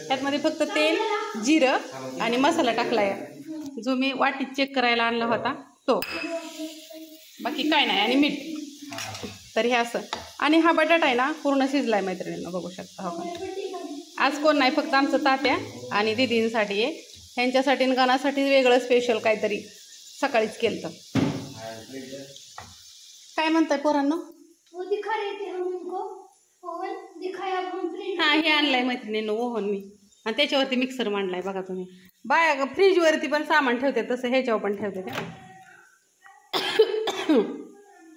त्यातमध्ये फक्त तेल, जिरं आणि मसाला टाकलाय, जो मी वाटीत चेक करायला आणला होता तो. बाकी काय नाही. आणि मीठ. तर हे असं. आणि हा बटाटा आहे ना पूर्ण शिजलाय मैत्रिणींना, बघू शकता. हो का. आज कोण नाही, फक्त आमचं तात्या आणि दीदींसाठी आहे. ह्यांच्यासाठी आणि गाण्यासाठी वेगळं स्पेशल काहीतरी सकाळीच केलं. तर काय म्हणताय पोरांनो? हा, हे आणलंय मैत्रिणींनो ओव्हन मी, आणि त्याच्यावरती मिक्सर मांडलाय बघा तुम्ही. बाया फ्रीजवरती पण सामान ठेवते तसं ह्याच्यावर पण ठेवते ते.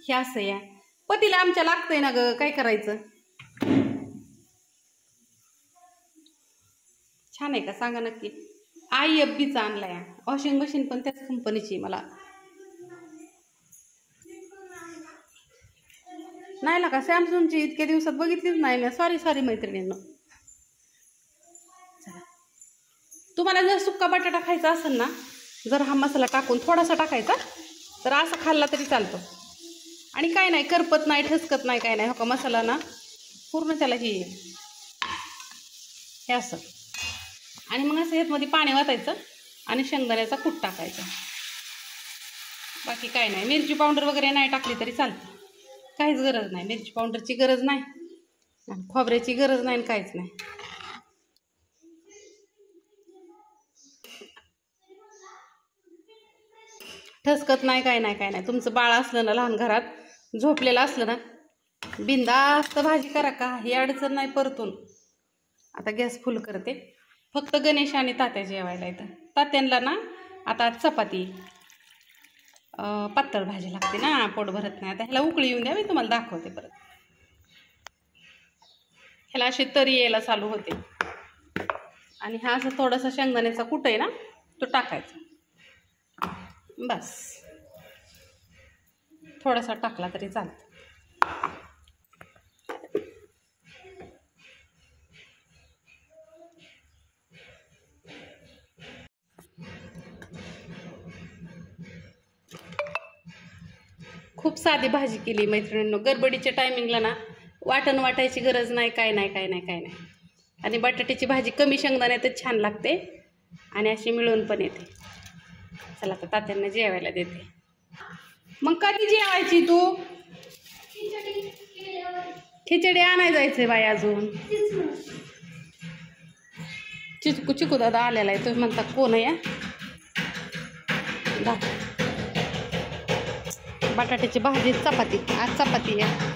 हे असं या पतीला आमच्या लागतंय ना ग, काय करायचं. छान आहे का सांगा नक्की. IFBचा आणलाय. वॉशिंग मशीन पण त्याच कंपनीची. मला नाही लागा सॅमसंगची इतक्या दिवसात बघितलीच नाही ना. सॉरी मैत्रिणींनो. तुम्हाला जर सुक्का बटाटा खायचा असेल ना, जर हा मसाला टाकून थोडासा टाकायचा, तर असं खाल्ला तरी चालतो. आणि काय नाही, करपत नाही, ठसकत नाही, काय नाही. हो का. मसाला ना पूर्ण त्याला हे असं. आणि मग असं ह्यातमध्ये पाणी वाटायचं आणि शेंगदाण्याचा कूट टाकायचा. बाकी काय नाही. मिरची पावडर वगैरे नाही टाकली तरी चालतं, काहीच गरज नाही. मिरची पावडरची गरज नाही, खोबऱ्याची गरज नाही, काहीच नाही. ठसकत नाही, काय नाही, काय नाही. तुमचं बाळ असलं ना लहान, घरात झोपलेलं असलं ना, बिंदास्त भाजी करा, काही अडचण नाही. परतून आता गॅस फुल करते. फक्त गणेश आणि तात्या जेवायला येतं. तात्यांना ना आता चपाती, पातळ भाजी लागते ना, पोट भरत नाही. आता ह्याला उकळी येऊन द्या, मी तुम्हाला दाखवते परत. ह्याला अशी तरी यायला चालू होते. आणि हा असं थोडासा शेंगदाण्याचा कूट आहे ना, तो टाकायचा. बस थोडासा टाकला तरी चालतं. खूप साधी भाजी केली मैत्रिणींनो. गडबडीच्या टायमिंगला ना वाटण वाटायची गरज नाही, काय नाही, काय नाही, काय नाही. आणि बटाट्याची भाजी कमी शेंगदाण्यातच छान लागते आणि अशी मिळून पण येते. चला आता तात्यांना जेवायला देते. मग कधी जेवायची तू? खिचडी आणाय जायचंय बाई अजून. चिकू दादा आलेला आहे. तुम्ही म्हणता कोण आहे? बटाट्याची भाजी, चपाती. आज चपाती आहे.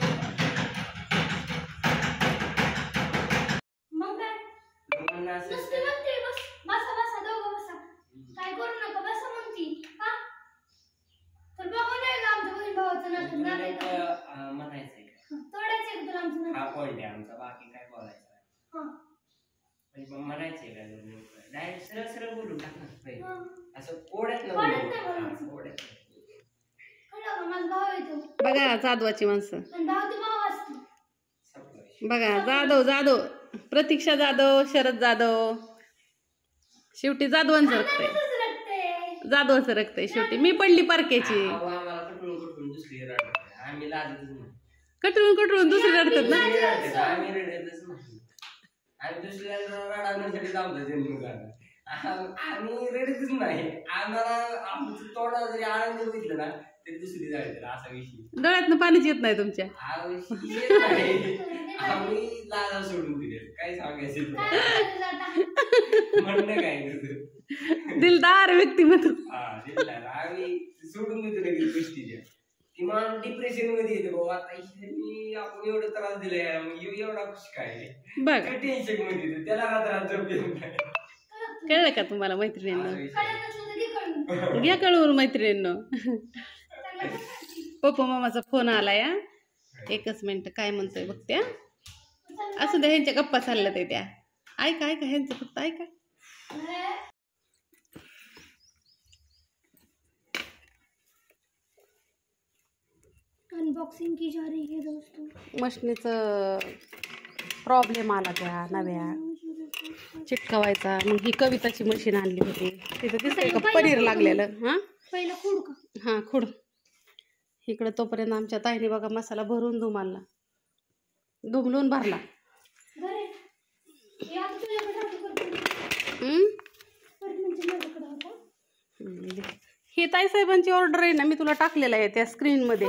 बघा जाधवाची माणसं. बघा जाधव, प्रतीक्षा जाधव, शरद जाधव. शेवटी जाधवांचं रक्तय, जाधवाचं रक्तय शेवटी. मी पडली पारख्याची. कटळून दुसरी रडतात ना. आम्ही रडतच नाही. आम्हाला तोंडा जरी आनंद बघितलं ना तरी दुसरी जायचं असा विषय. डोळ्यातनं पाणीच येत नाही तुमच्या. आम्ही लाजा सोडून दिले. काय सांगायचं म्हणणं काय दिलदार व्यक्तिमत्व. आम्ही सोडून देतो लगेच गोष्टीच्या. ती माणूस डिप्रेशन मध्ये येते. बाबा आता आपण एवढं त्रास दिलाय, एवढा खुश काय टेन्शन मध्ये त्याला त्रास झोप. कळलं का तुम्हाला मैत्रिणींनो? घ्या कळवून मैत्रिणींनो. पप्पा मामाचा फोन आला या. एकच मिनिट, काय म्हणतोय बघत्या. असं द्या, ह्यांच्या गप्पा चालल्या ते त्या. ऐका ह्यांचं फक्त ऐका. अनबॉक्सिंग की जा रही है दोस्तों. मशनीचं प्रॉब्लेम आला त्या नव्या चिटकवायचा. मग ही कविताची मशीन आणली होती. तिथं दिसतंय का पनीर लागलेलं. हां पहिलं खूड का? हां खूड. इकडे तोपर्यंत आमच्या ताईने बघा मसाला भरून दुमालला, दुमलून भरला. ही ताई साहेबांची ऑर्डर आहे ना, मी तुला टाकलेलं आहे त्या स्क्रीनमध्ये.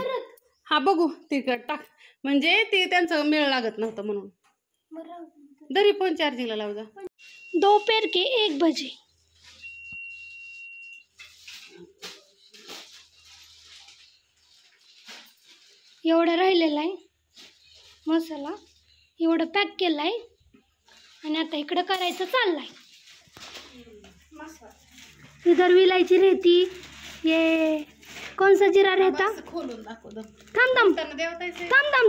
हा बघू ते टाक, म्हणजे ते त्यांचं मेळ लागत नव्हतं म्हणून. दरी फोन चार्जिंगला लाव जा. दोपहर के 1 बजे. एवढा राहिलेला आहे मसाला, एवढं पॅक केला आहे आणि आता इकडं करायचं चाललाय. इधर विलायची रहती, ये कौन सा जीरा रहता, खोलून दाखव. थांब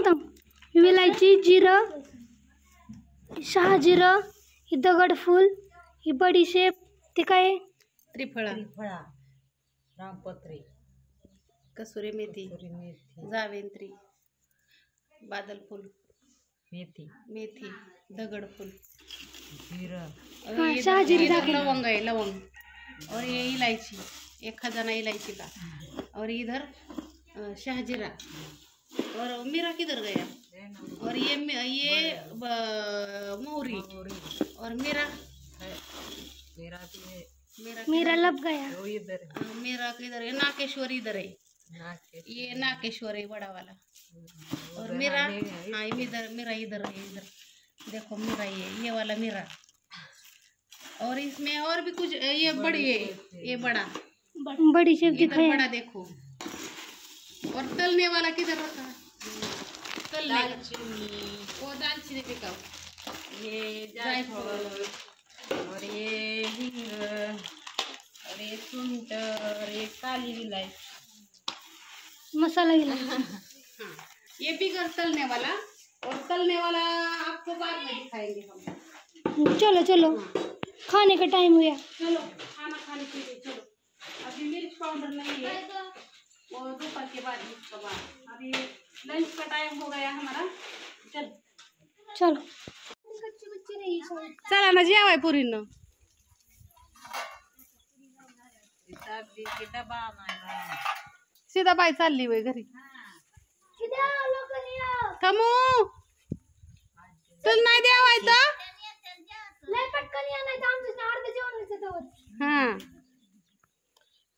थांब. विलायची, जिरं, शहाजिरं, ही दगडफूल, ही बडीशेप, ते काय त्रिफळा, रामपत्री, कसुरी मेथी, जावेंत्री, बादलफूल, मेथी, दगडफूल, शहाजिरी लवंग है, लवंग, और ये इलायची, एक खजाना इलायची का, और इधर शाहजीरा, और मीरा किधर गया, और ये मोहरी, और मीरा लब गया. मेरा किधर है, नाकेश्वर इधर है, ये नाकेश्वर है बड़ा वाला, और मेरा हाँ इधर, मेरा इधर है, इधर देखो मेरा ये वाला मेरा, और इसमें और भी कुछ, ये बड़ी है, ये बड़ा बड़ी शेप दिखाया, बड़ा देखो. और तलने वाला किधर रखा, तलने वो दालचीनी दिखाओ, ये जायफल, और ये हिंग, और ये सुंठ, और ये काली इलायची, मसाला गिला. हाँ ये बिगर तलने वाला, और तलने वाला आपको बाद में दिखाएंगे हम. चलो चलो, खाने का टाइम हुआ. चलो खाना खाने के लिए चलो. अभी मिर्च पाउडर नहीं है, और दोपहर के बाद इसका बाद, अभी लंच का टाइम हो गया हमारा. चलो चला ना जेवाय पुरींना. सीधा बाई चालली वय घरी. कमू तुला नाही देवायचं. हा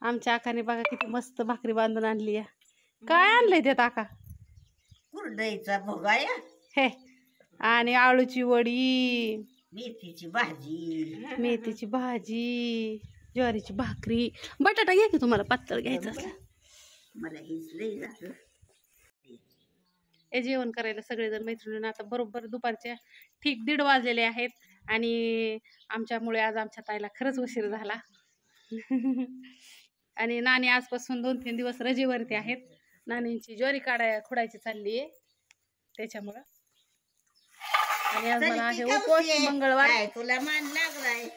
आमच्या आकाने बघा किती मस्त भाकरी बांधून आणली आहे. काय आणलंय त्यात आका? कुरडईचा भोगाया, हे आणि आळूची वडी, मेथीची भाजी, ज्वारीची भाकरी, बटाटा घ्या की तुम्हाला पातळ घ्यायचं असलं. मला हेच लई झालं. हे जेवण करायला सगळेजण मैत्रिणींना आता बरोबर दुपारच्या ठीक 1:30 वाजलेले आहेत. आणि आमच्यामुळे आज आमच्या ताईला खरंच उशीर झाला. आणि नानी आजपासून 2-3 दिवस रजेवरती आहेत. नानींची ज्वारी खुडायची चालली आहे त्याच्यामुळं. आणि आज मला आहे उपवास, मंगळवार. तुला मान लागलाय,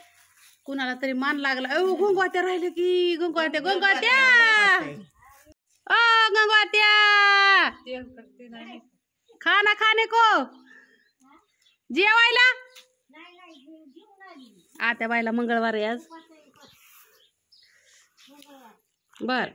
कुणाला तरी मान लागला. गंगवात्या राहिले की, गंगवात्या ओ गंगवात्या, खाना खाने को जेवायला. त्या बायला मंगळवार आहे आज. बर